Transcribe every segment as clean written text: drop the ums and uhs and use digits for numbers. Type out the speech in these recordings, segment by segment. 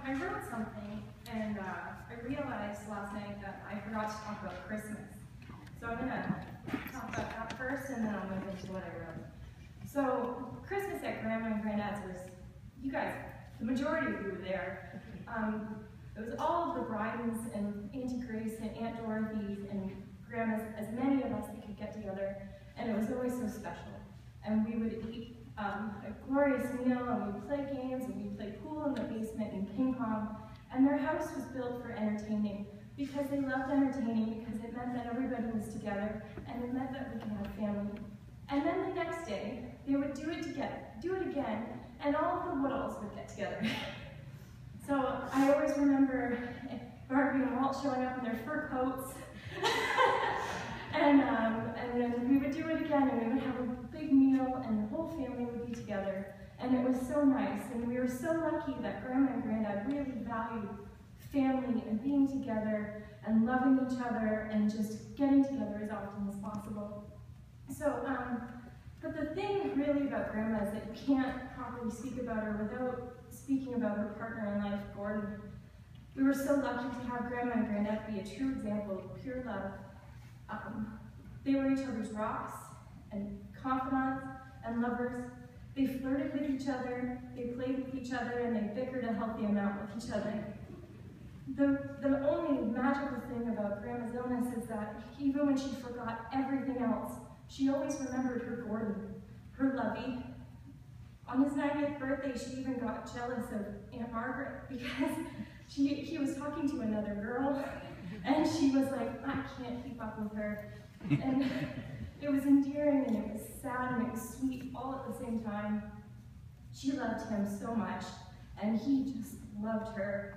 I wrote something, and I realized last night that I forgot to talk about Christmas. So I'm going to talk about that first, and then I'll move into what I wrote. So Christmas at Grandma and Granddad's was, you guys, the majority of you were there. It was all of the Brydens and Auntie Grace and Aunt Dorothy's and Grandma's, as many of us that could get together, and it was always so special. And we would eat a glorious meal, and we'd play games, and we'd play pool in the basement and ping pong. And their house was built for entertaining, because they loved entertaining, because it meant that everybody was together, and it meant that we could have family. And then the next day, they would do it again, and all of the Woodalls would get together. So I always remember Barbie and Walt showing up in their fur coats, and then we would do it again, and we would have a big meal, and the whole family would be together. And it was so nice, and we were so lucky that Grandma and Granddad really valued family and being together and loving each other and just getting together as often as possible. So, but the thing really about Grandma is that you can't properly speak about her without speaking about her partner in life, Gordon. We were so lucky to have Grandma and Granddad be a true example of pure love. They were each other's rocks and confidants and lovers. They flirted with each other, they played with each other, and they bickered a healthy amount with each other. The only magical thing about Grandma's illness is that even when she forgot everything else, she always remembered her Gordon, her lovey. On his 90th birthday, she even got jealous of Aunt Margaret because he was talking to another girl, and she was like, I can't keep up with her. And it was endearing, and it was sad, and it was sweet all at the same time. She loved him so much, and he just loved her.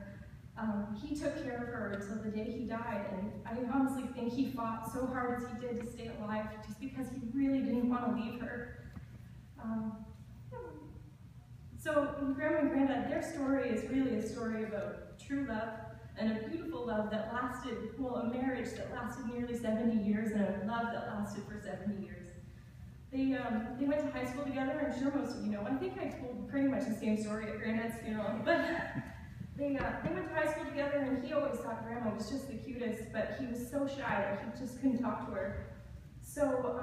He took care of her until the day he died, and I honestly think he fought so hard as he did to stay alive just because he really didn't want to leave her. So Grandma and Granddad, their story is really a story about true love and a beautiful love that lasted, well, a marriage that lasted nearly 70 years and a love that lasted for 70 years. They went to high school together. I'm sure most of you know. I think I told pretty much the same story at Granddad's funeral, but they went to high school together, and he always thought Grandma was just the cutest, but he was so shy that he just couldn't talk to her. So,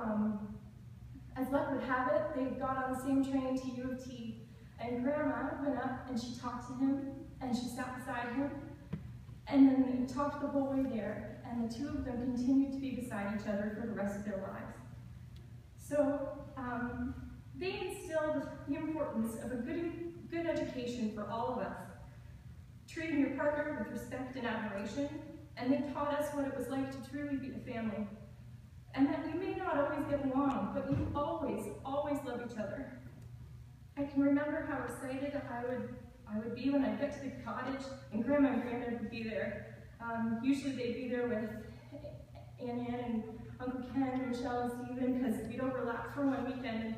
as luck would have it, they got on the same train to U of T, and Grandma went up and she talked to him, and she sat beside him, and then they talked the whole way there, and the two of them continued to be beside each other for the rest of their lives. So, they instilled the importance of a good education for all of us, treating your partner with respect and admiration, and they taught us what it was like to truly be a family. And that we may not always get along, but we always, always love each other. I can remember how excited I would be when I'd get to the cottage and Grandma and Granddad would be there. Usually they'd be there with Aunt Ann and Uncle Ken and Michelle and Stephen because we'd overlap for one weekend.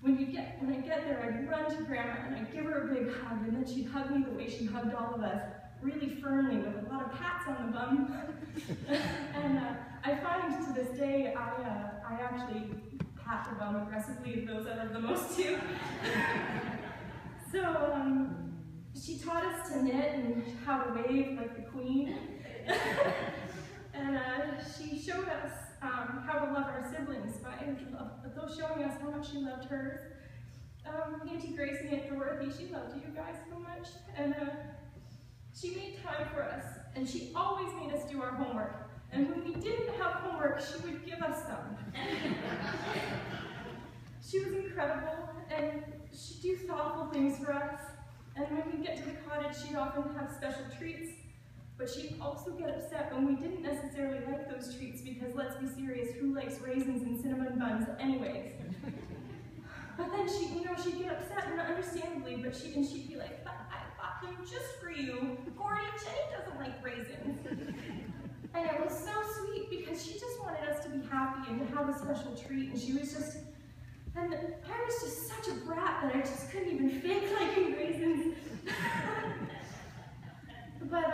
And when I get there, I'd run to Grandma and I'd give her a big hug, and then she'd hug me the way she hugged all of us, really firmly with a lot of pats on the bum. And I find to this day, I actually pat the bum aggressively of those I love the most too. So she taught us to knit and how to wave like the queen. And she showed us how to love our siblings by showing us how much she loved hers. Auntie Grace and Aunt Dorothy, she loved you guys so much. And she made time for us, and she always made us do our homework. And when we didn't have homework, she would give us some. She was incredible, and she'd do thoughtful things for us. And when we get to the cottage, she'd often have special treats, but she'd also get upset when we didn't necessarily like those treats because, let's be serious, who likes raisins and cinnamon buns anyways? But then she'd get upset, and understandably, but she'd be like, but I bought them just for you. Gordy, Jenny doesn't like raisins. And it was so sweet because she just wanted us to be happy and to have a special treat, and she was just, and I was just such a brat that I just couldn't even fake liking raisins. But,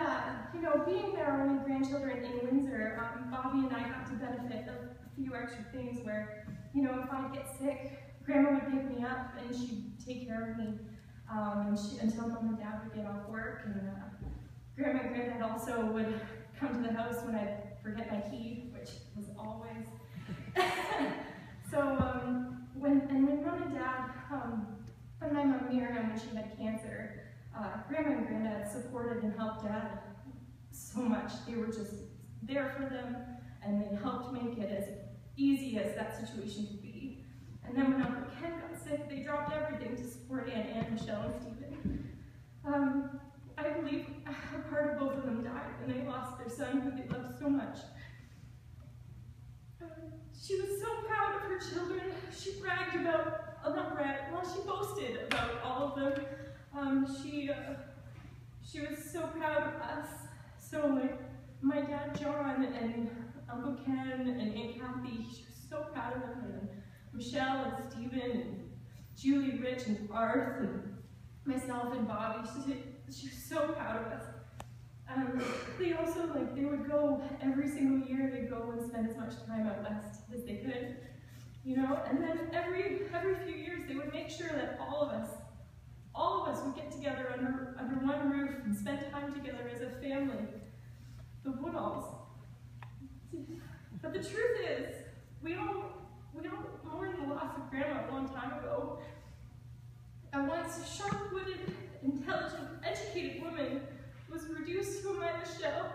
being their only grandchildren in Windsor, Bobby and I got to benefit of a few extra things where, if I'd get sick, Grandma would pick me up and she'd take care of me until Mom and Dad would get off work. And Grandma and Granddad also would come to the house when I'd forget my key, which was always. When Mom and Dad, and my mom Miriam, when she had cancer, Grandma and Granddad supported and helped Dad so much. They were just there for them, and they helped make it as easy as that situation could be. And then when Uncle Ken got sick, they dropped everything to support Aunt Anne, Michelle, and Stephen. I believe a part of both of them died when they lost their son, who they loved so much. She was so proud of her children. She bragged about, she boasted about all of them. She was so proud of us. So like my dad John and Uncle Ken and Aunt Kathy, she was so proud of them. And Michelle and Stephen and Julie, Rich and Arth and myself and Bobby. She was so proud of us. They also, they would go every single year, they'd go and spend as much time out west as they could, you know, and then every few years they would make sure that all of us would get together under one roof and spend time together as a family, the Woodalls. But the truth is, we all mourned the loss of Grandma a long time ago. A once sharp-witted, intelligent, educated woman was reduced to a mindless shell,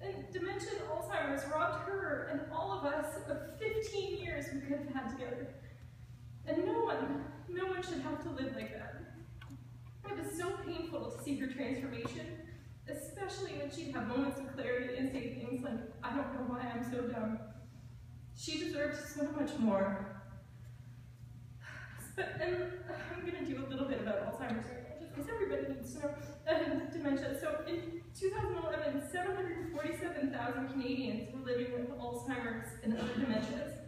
and dementia and Alzheimer's robbed her and all of us of 15 years we could have had together. And no one should have to live like that. It was so painful to see her transformation, especially when she'd have moments of clarity and say things like, "I don't know why I'm so dumb." She deserved so much more. And I'm going to do a little bit about Alzheimer's because everybody needs to know dementia. So in 2011, 747,000 Canadians were living with Alzheimer's and other dementias.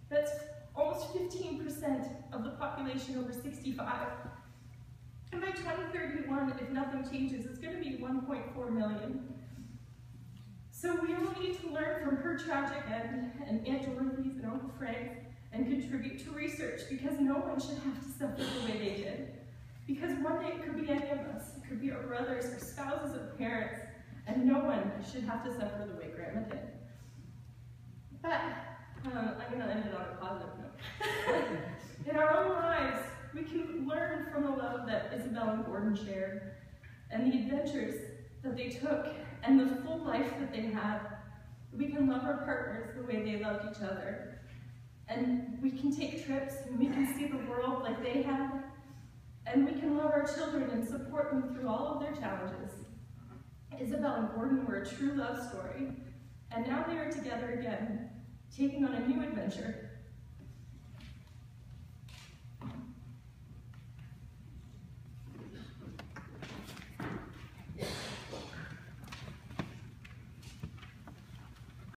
That's almost 15% of the population over 65. And by 2031, if nothing changes, it's going to be 1.4 million. So we all need to learn from her tragic end, and Aunt Dorothy's and Uncle Frank's, and contribute to research, because no one should have to suffer the way they did. Because one day it could be any of us. It could be our brothers or spouses or parents, and no one should have to suffer the way Grandma did. But I'm going to end it on a positive note. In our own lives, we can learn from the love that Isabel and Gordon shared, and the adventures that they took, and the full life that they had. We can love our partners the way they loved each other. And we can take trips, and we can see the world like they had. And we can love our children and support them through all of their challenges. Isabel and Gordon were a true love story, and now they are together again, taking on a new adventure